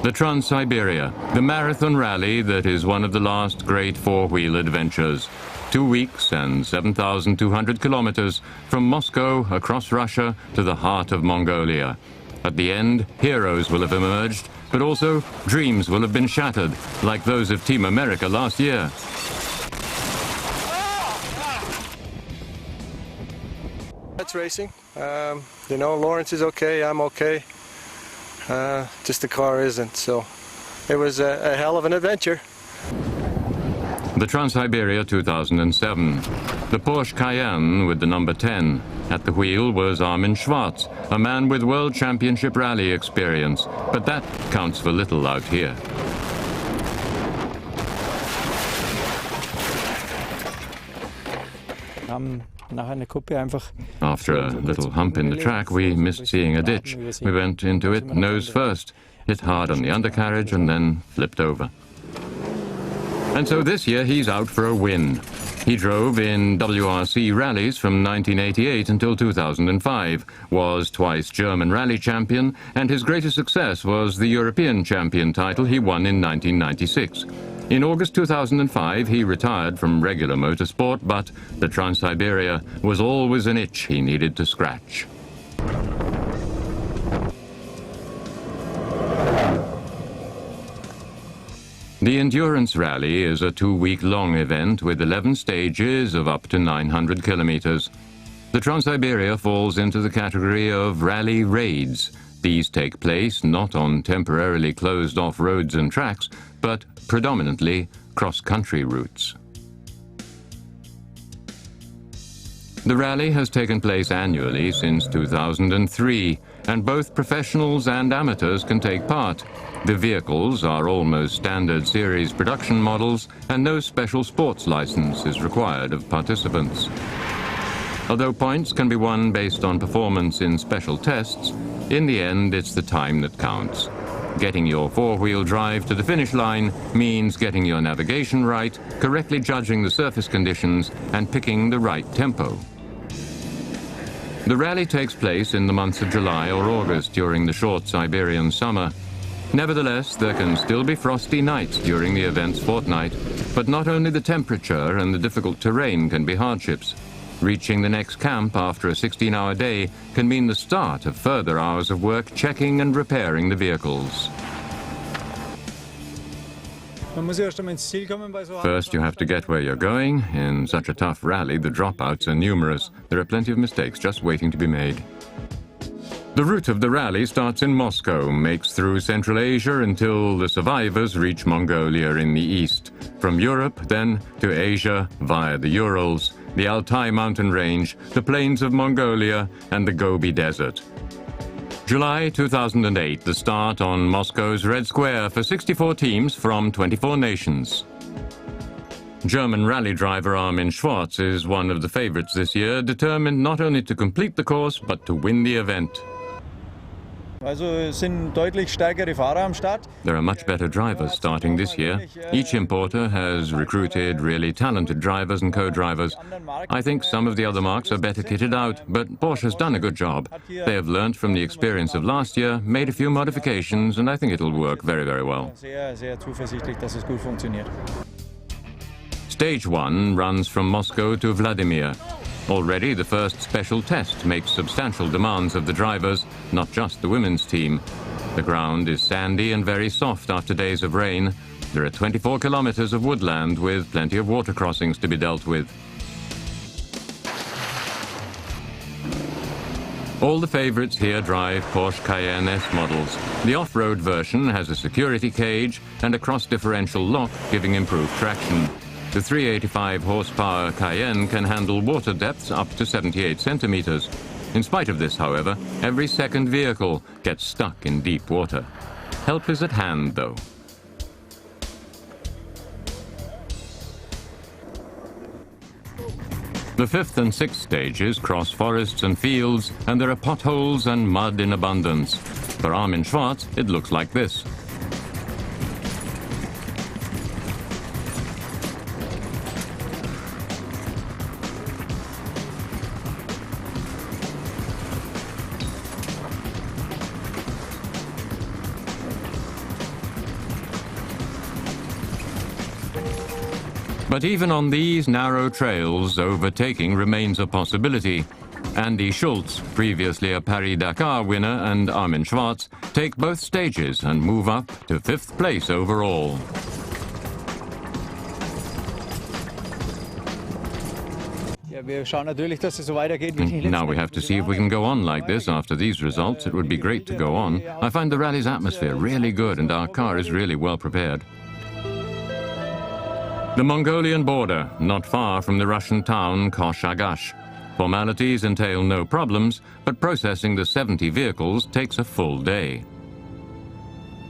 The Transsiberia, the marathon rally that is one of the last great four-wheel adventures. 2 weeks and 7,200 kilometers from Moscow across Russia to the heart of Mongolia. At the end, heroes will have emerged, but also dreams will have been shattered, like those of Team America last year. It's racing. You know, Lawrence is okay, I'm okay. Just the car isn't, so it was a hell of an adventure. The Transsiberia 2007. The Porsche Cayenne with the number 10. At the wheel was Armin Schwartz, a man with World Championship rally experience, but that counts for little out here. After a little hump in the track, we missed seeing a ditch. We went into it nose first, hit hard on the undercarriage and then flipped over. And so this year he's out for a win. He drove in WRC rallies from 1988 until 2005, was twice German rally champion, and his greatest success was the European champion title he won in 1996. In August 2005, he retired from regular motorsport, but the Transsiberia was always an itch he needed to scratch. The Endurance Rally is a 2-week-long event with 11 stages of up to 900 kilometers. The Transsiberia falls into the category of rally raids. These take place not on temporarily closed-off roads and tracks, but predominantly cross-country routes. The rally has taken place annually since 2003, and both professionals and amateurs can take part. The vehicles are almost standard series production models, and no special sports license is required of participants. Although points can be won based on performance in special tests, in the end it's the time that counts. Getting your four-wheel drive to the finish line means getting your navigation right, correctly judging the surface conditions, and picking the right tempo. The rally takes place in the months of July or August during the short Siberian summer. Nevertheless, there can still be frosty nights during the event's fortnight, but not only the temperature and the difficult terrain can be hardships. Reaching the next camp after a 16-hour day can mean the start of further hours of work checking and repairing the vehicles. First, you have to get where you're going. In such a tough rally, the dropouts are numerous. There are plenty of mistakes just waiting to be made. The route of the rally starts in Moscow, makes through Central Asia until the survivors reach Mongolia in the east. From Europe, then to Asia via the Urals, the Altai mountain range, the plains of Mongolia, and the Gobi Desert. July 2008, the start on Moscow's Red Square for 64 teams from 24 nations. German rally driver Armin Schwartz is one of the favorites this year, determined not only to complete the course, but to win the event. There are much better drivers starting this year. Each importer has recruited really talented drivers and co-drivers. I think some of the other marques are better kitted out, but Porsche has done a good job. They have learnt from the experience of last year, made a few modifications, and I think it'll work very, very well. Stage 1 runs from Moscow to Vladimir. Already the first special test makes substantial demands of the drivers, not just the women's team. The ground is sandy and very soft after days of rain. There are 24 kilometers of woodland with plenty of water crossings to be dealt with. All the favorites here drive Porsche Cayenne S models. The off-road version has a security cage and a cross-differential lock giving improved traction. The 385 horsepower Cayenne can handle water depths up to 78 centimeters. In spite of this, however, every second vehicle gets stuck in deep water. Help is at hand, though. The 5th and 6th stages cross forests and fields, and there are potholes and mud in abundance. For Armin Schwartz, it looks like this. But even on these narrow trails, overtaking remains a possibility. Andy Schultz, previously a Paris-Dakar winner, and Armin Schwartz take both stages and move up to 5th place overall. Now we have to see if we can go on like this. After these results, it would be great to go on. I find the rally's atmosphere really good and our car is really well prepared. The Mongolian border, not far from the Russian town Kosh-Agash. Formalities entail no problems, but processing the 70 vehicles takes a full day.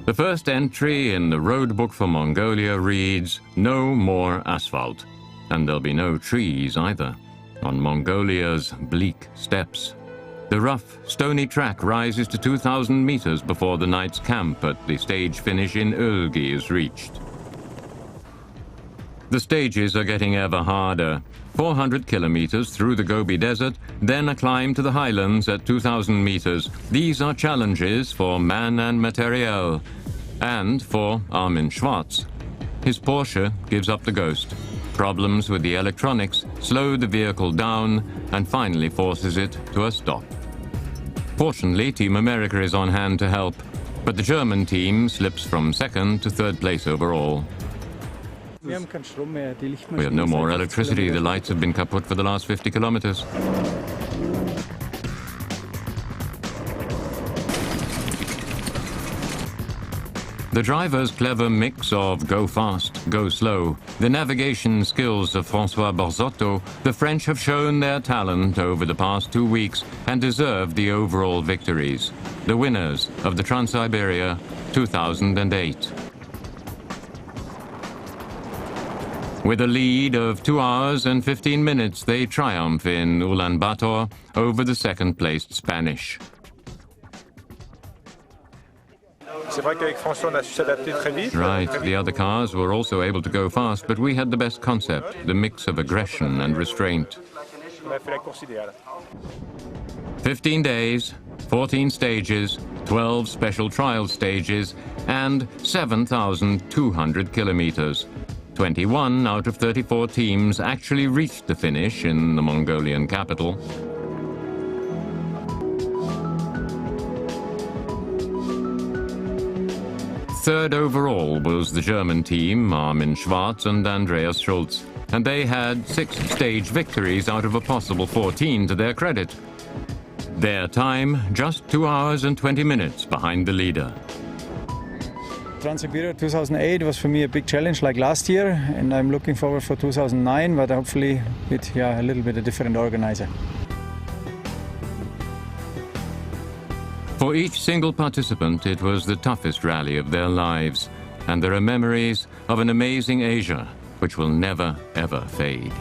The first entry in the road book for Mongolia reads, "No more asphalt." And there'll be no trees either on Mongolia's bleak steppes. The rough, stony track rises to 2,000 meters before the night's camp at the stage finish in Ölgi is reached. The stages are getting ever harder. 400 kilometers through the Gobi Desert, then a climb to the highlands at 2,000 meters. These are challenges for man and materiel, and for Armin Schwartz. His Porsche gives up the ghost. Problems with the electronics slow the vehicle down and finally forces it to a stop. Fortunately, Team America is on hand to help, but the German team slips from 2nd to 3rd place overall. We have no more electricity. The lights have been kaput for the last 50 kilometers. The driver's clever mix of go fast, go slow, the navigation skills of François Borzotto, the French have shown their talent over the past 2 weeks and deserve the overall victories. The winners of the Transsiberia 2008. With a lead of 2 hours and 15 minutes, they triumph in Ulaanbaatar over the 2nd-placed Spanish. Right, the other cars were also able to go fast, but we had the best concept, the mix of aggression and restraint. 15 days, 14 stages, 12 special trial stages, and 7,200 kilometers. 21 out of 34 teams actually reached the finish in the Mongolian capital. Third overall was the German team, Armin Schwartz and Andreas Schultz, and they had 6 stage victories out of a possible 14 to their credit. Their time, just 2 hours and 20 minutes behind the leader. Transsiberia 2008 was for me a big challenge like last year, and I'm looking forward for 2009, but hopefully with a little bit a different organizer. For each single participant, it was the toughest rally of their lives, and there are memories of an amazing Asia which will never, ever fade.